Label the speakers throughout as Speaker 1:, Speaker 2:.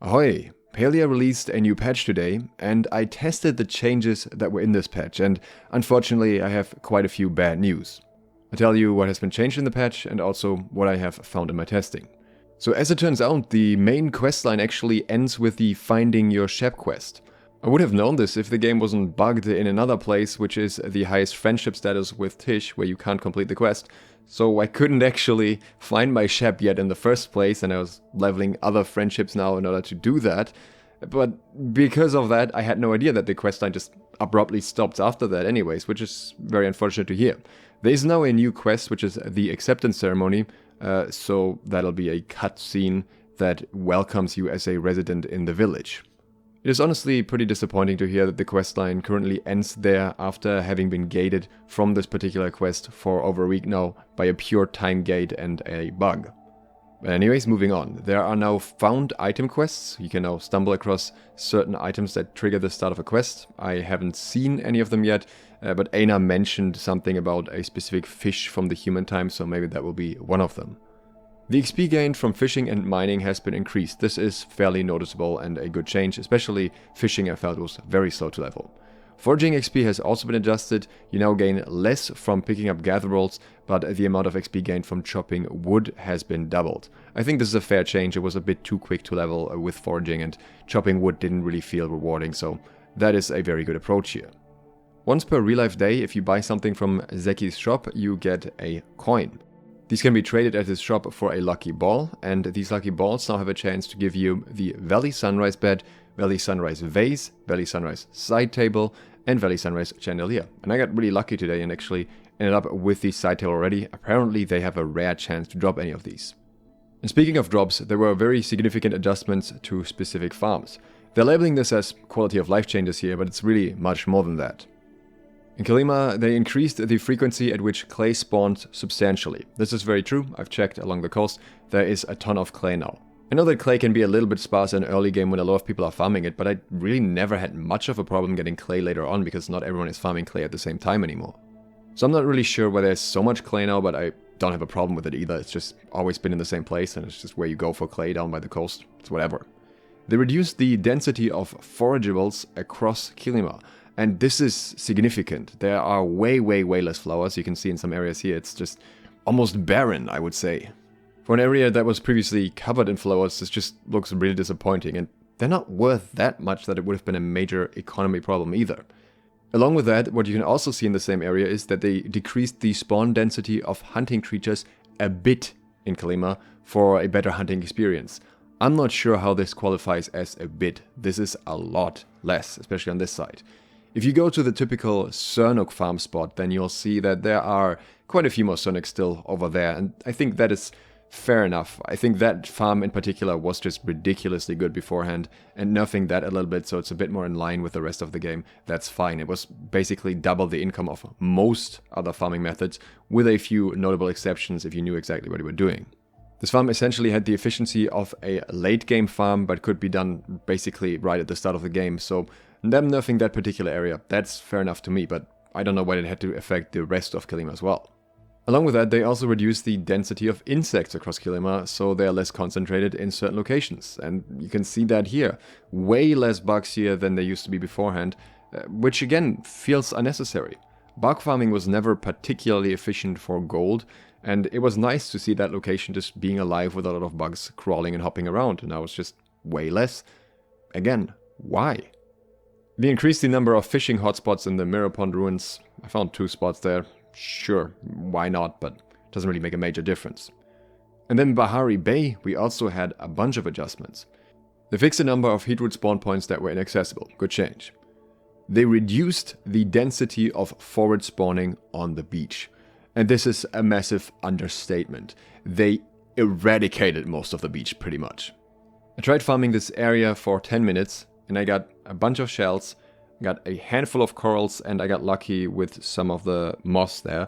Speaker 1: Ahoy! Palia released a new patch today, and I tested the changes that were in this patch, and unfortunately I have quite a few bad news. I'll tell you what has been changed in the patch and also what I have found in my testing. So as it turns out, the main questline actually ends with the Finding Your Shep quest. I would have known this if the game wasn't bugged in another place, which is the highest friendship status with Tish, where you can't complete the quest. So I couldn't actually find my Shep yet in the first place, and I was leveling other friendships now in order to do that. But because of that, I had no idea that the questline just abruptly stopped after that anyways, which is very unfortunate to hear. There is now a new quest, which is the acceptance ceremony, so that'll be a cutscene that welcomes you as a resident in the village. It is honestly pretty disappointing to hear that the questline currently ends there after having been gated from this particular quest for over a week now by a pure time gate and a bug. But anyways, moving on. There are now found item quests. You can now stumble across certain items that trigger the start of a quest. I haven't seen any of them yet, but Aina mentioned something about a specific fish from the human time, so maybe that will be one of them. The XP gained from fishing and mining has been increased. This is fairly noticeable and a good change, especially fishing I felt was very slow to level. Foraging XP has also been adjusted. You now gain less from picking up gather rolls, but the amount of XP gained from chopping wood has been doubled. I think this is a fair change. It was a bit too quick to level with foraging, and chopping wood didn't really feel rewarding, so that is a very good approach here. Once per real life day, if you buy something from Zeki's shop, you get a coin. These can be traded at his shop for a lucky ball, and these lucky balls now have a chance to give you the Valley Sunrise bed, Valley Sunrise vase, Valley Sunrise side table, and Valley Sunrise chandelier. And I got really lucky today and actually ended up with the side table already. Apparently they have a rare chance to drop any of these. And speaking of drops, there were very significant adjustments to specific farms. They're labeling this as quality of life changes here, but it's really much more than that. In Kilima, they increased the frequency at which clay spawned substantially. This is very true. I've checked along the coast. There is a ton of clay now. I know that clay can be a little bit sparse in early game when a lot of people are farming it, but I really never had much of a problem getting clay later on because not everyone is farming clay at the same time anymore. So I'm not really sure why there's so much clay now, but I don't have a problem with it either. It's just always been in the same place, and it's just where you go for clay down by the coast. It's whatever. They reduced the density of forageables across Kilima. And this is significant. There are way less flowers. You can see in some areas here, it's just almost barren, I would say. For an area that was previously covered in flowers, this just looks really disappointing. And they're not worth that much that it would have been a major economy problem either. Along with that, what you can also see in the same area is that they decreased the spawn density of hunting creatures a bit in Kilima for a better hunting experience. I'm not sure how this qualifies as a bit. This is a lot less, especially on this side. If you go to the typical Sernuk farm spot, then you'll see that there are quite a few more Sernuks still over there, and I think that is fair enough. I think that farm in particular was just ridiculously good beforehand, and nerfing that a little bit so it's a bit more in line with the rest of the game, that's fine. It was basically double the income of most other farming methods, with a few notable exceptions if you knew exactly what you were doing. This farm essentially had the efficiency of a late game farm, but could be done basically right at the start of the game, so them nerfing that particular area, that's fair enough to me, but I don't know why it had to affect the rest of Kilima as well. Along with that, they also reduced the density of insects across Kilima, so they are less concentrated in certain locations. And you can see that here. Way less bugs here than there used to be beforehand, which again feels unnecessary. Bug farming was never particularly efficient for gold, and it was nice to see that location just being alive with a lot of bugs crawling and hopping around, and now it's just way less. Again, why? They increased the number of fishing hotspots in the Mirror Pond ruins. I found 2 spots there. Sure, why not, but it doesn't really make a major difference. And then Bahari Bay, we also had a bunch of adjustments. They fixed the number of heatroot spawn points that were inaccessible. Good change. They reduced the density of forward spawning on the beach. And this is a massive understatement. They eradicated most of the beach, pretty much. I tried farming this area for 10 minutes, and I got a bunch of shells, got a handful of corals, and I got lucky with some of the moss there.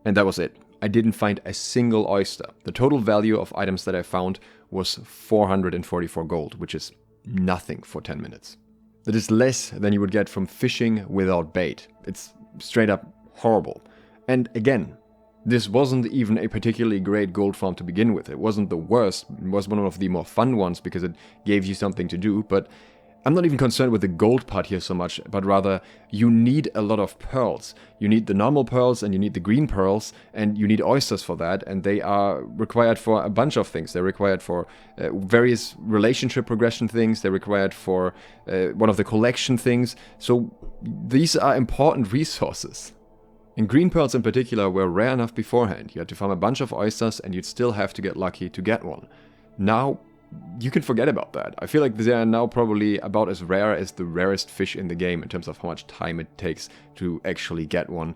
Speaker 1: And that was it. I didn't find a single oyster. The total value of items that I found was 444 gold, which is nothing for 10 minutes. That is less than you would get from fishing without bait. It's straight up horrible. And again, This wasn't even a particularly great gold farm to begin with. It wasn't the worst, it was one of the more fun ones because it gave you something to do, but I'm not even concerned with the gold part here so much, but rather you need a lot of pearls. You need the normal pearls and you need the green pearls and you need oysters for that, and they are required for a bunch of things. They're required for various relationship progression things, they're required for one of the collection things, so these are important resources. And green pearls in particular were rare enough beforehand. You had to farm a bunch of oysters and you'd still have to get lucky to get one. Now, you can forget about that. I feel like they are now probably about as rare as the rarest fish in the game in terms of how much time it takes to actually get one.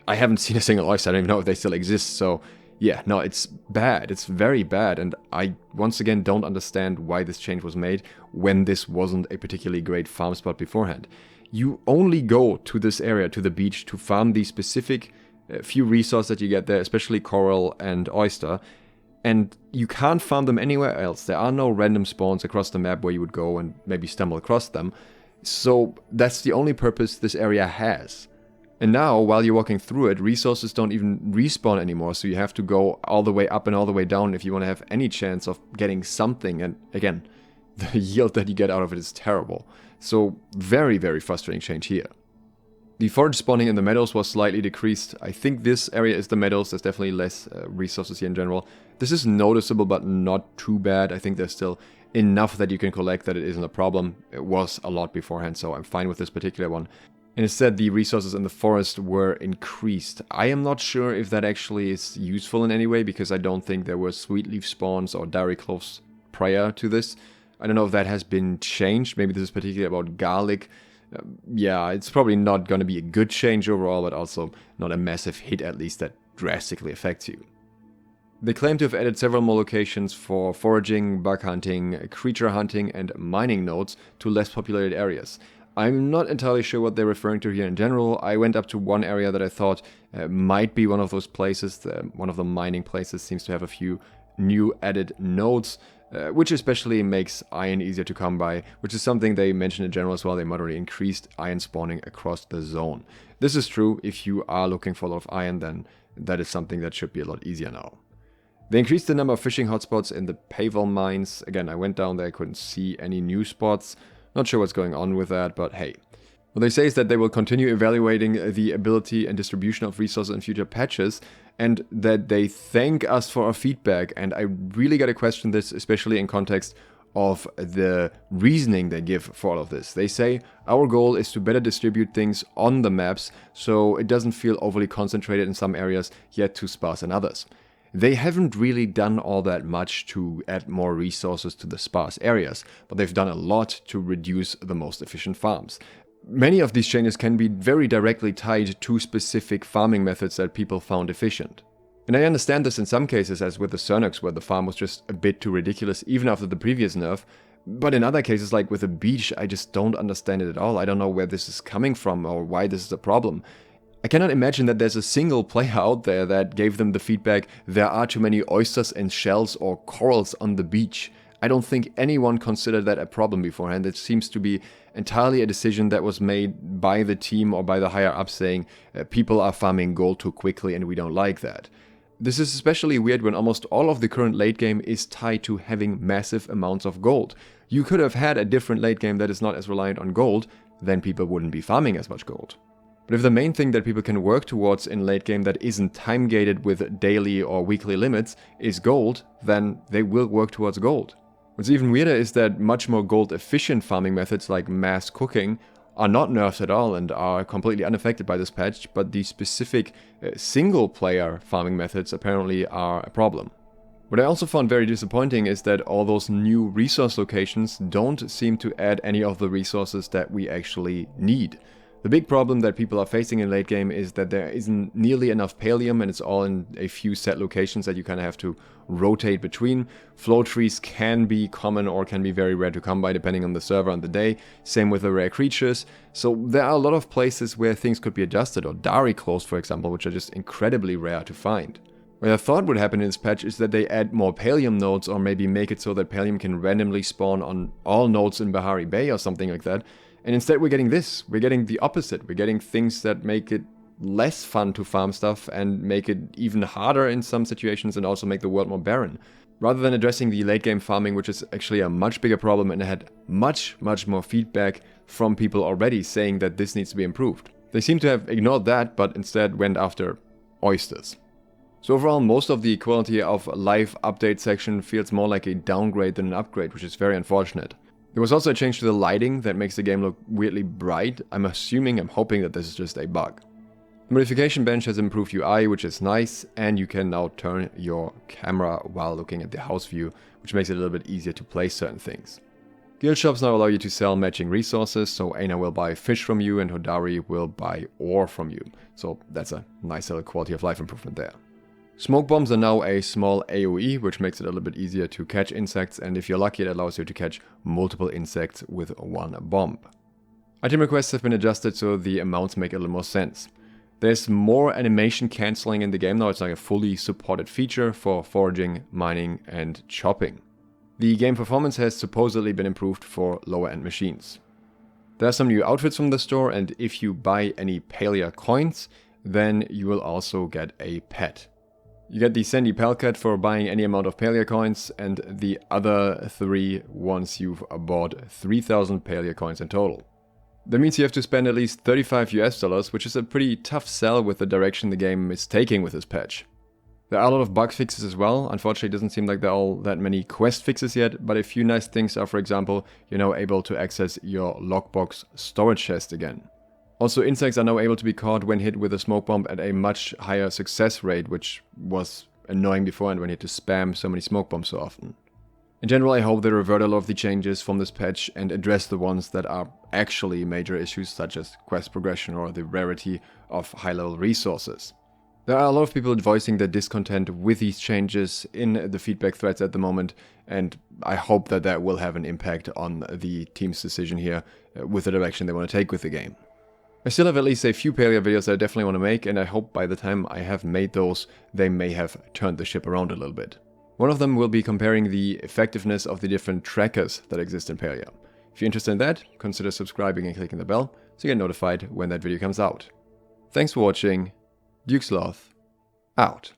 Speaker 1: I haven't seen a single oyster, I don't even know if they still exist, so yeah, no, it's bad, it's very bad, and I once again don't understand why this change was made when this wasn't a particularly great farm spot beforehand. You only go to this area, to the beach, to farm these specific few resources that you get there, especially coral and oyster, and you can't farm them anywhere else. There are no random spawns across the map where you would go and maybe stumble across them. So that's the only purpose this area has. And now, while you're walking through it, resources don't even respawn anymore, so you have to go all the way up and all the way down if you want to have any chance of getting something. And again, the yield that you get out of it is terrible. So very, very frustrating change here. The forage spawning in the meadows was slightly decreased. I think this area is the meadows. There's definitely less resources here in general. This is noticeable, but not too bad. I think there's still enough that you can collect that it isn't a problem. It was a lot beforehand, so I'm fine with this particular one. And instead, the resources in the forest were increased. I am not sure if that actually is useful in any way, because I don't think there were sweet leaf spawns or dairy cloves prior to this. I don't know if that has been changed. Maybe this is particularly about garlic. Yeah, it's probably not going to be a good change overall, but also not a massive hit, at least, that drastically affects you. They claim to have added several more locations for foraging, bug hunting, creature hunting, and mining nodes to less populated areas. I'm not entirely sure what they're referring to here in general. I went up to one area that I thought might be one of those places. One of the mining places seems to have a few new added nodes, which especially makes iron easier to come by, which is something they mentioned in general as well. They moderately increased iron spawning across the zone. This is true. If you are looking for a lot of iron, then that is something that should be a lot easier now. They increased the number of fishing hotspots in the Pavel mines. Again, I went down there, I couldn't see any new spots. Not sure what's going on with that, but hey. What they say is that they will continue evaluating the ability and distribution of resources in future patches, and that they thank us for our feedback. And I really gotta question this, especially in context of the reasoning they give for all of this. They say, our goal is to better distribute things on the maps so it doesn't feel overly concentrated in some areas, yet too sparse in others. They haven't really done all that much to add more resources to the sparse areas, but they've done a lot to reduce the most efficient farms. Many of these changes can be very directly tied to specific farming methods that people found efficient. And I understand this in some cases, as with the Sernuks, where the farm was just a bit too ridiculous even after the previous nerf, but in other cases, like with the beach, I just don't understand it at all. I don't know where this is coming from or why this is a problem. I cannot imagine that there's a single player out there that gave them the feedback, there are too many oysters and shells or corals on the beach. I don't think anyone considered that a problem beforehand. It seems to be entirely a decision that was made by the team or by the higher ups saying, people are farming gold too quickly and we don't like that. This is especially weird when almost all of the current late game is tied to having massive amounts of gold. You could have had a different late game that is not as reliant on gold, then people wouldn't be farming as much gold. But if the main thing that people can work towards in late game that isn't time gated with daily or weekly limits is gold, then they will work towards gold. What's even weirder is that much more gold efficient farming methods like mass cooking are not nerfed at all and are completely unaffected by this patch, but the specific single player farming methods apparently are a problem. What I also found very disappointing is that all those new resource locations don't seem to add any of the resources that we actually need. The big problem that people are facing in late game is that there isn't nearly enough pallium, and it's all in a few set locations that you kind of have to rotate between. Flow trees can be common or can be very rare to come by depending on the server and the day. Same with the rare creatures. So there are a lot of places where things could be adjusted, or dairy cloves for example, which are just incredibly rare to find. What I thought would happen in this patch is that they add more pallium nodes, or maybe make it so that pallium can randomly spawn on all nodes in Bahari Bay or something like that. And instead we're getting this. We're getting the opposite. We're getting things that make it less fun to farm stuff and make it even harder in some situations and also make the world more barren. Rather than addressing the late game farming, which is actually a much bigger problem, and I had much more feedback from people already saying that this needs to be improved. They seem to have ignored that, but instead went after Oysters. So overall, most of the quality of life update section feels more like a downgrade than an upgrade, which is very unfortunate. There was also a change to the lighting that makes the game look weirdly bright. I'm hoping that this is just a bug. The modification bench has improved UI, which is nice, and you can now turn your camera while looking at the house view, which makes it a little bit easier to place certain things. Guild shops now allow you to sell matching resources, so Aina will buy fish from you and Hodari will buy ore from you. So that's a nice little quality of life improvement there. Smoke bombs are now a small AoE, which makes it a little bit easier to catch insects, and if you're lucky it allows you to catch multiple insects with one bomb. Item requests have been adjusted so the amounts make a little more sense. There's more animation cancelling in the game now. It's like a fully supported feature for foraging, mining and chopping. The game performance has supposedly been improved for lower end machines. There are some new outfits from the store, and if you buy any Palia coins, then you will also get a pet. You get the Sandy Palcat for buying any amount of Palia coins, and the other 3 once you've bought 3000 Palia coins in total. That means you have to spend at least $35 US, which is a pretty tough sell with the direction the game is taking with this patch. There are a lot of bug fixes as well. Unfortunately, it doesn't seem like there are all that many quest fixes yet, but a few nice things are, for example, you're now able to access your lockbox storage chest again. Also, insects are now able to be caught when hit with a smoke bomb at a much higher success rate, which was annoying beforehand when you had to spam so many smoke bombs so often. In general, I hope they revert a lot of the changes from this patch and address the ones that are actually major issues, such as quest progression or the rarity of high-level resources. There are a lot of people voicing their discontent with these changes in the feedback threads at the moment, and I hope that that will have an impact on the team's decision here with the direction they want to take with the game. I still have at least a few Palia videos that I definitely want to make, and I hope by the time I have made those, they may have turned the ship around a little bit. One of them will be comparing the effectiveness of the different trackers that exist in Palia. If you're interested in that, consider subscribing and clicking the bell so you get notified when that video comes out. Thanks for watching. Duke Sloth, out.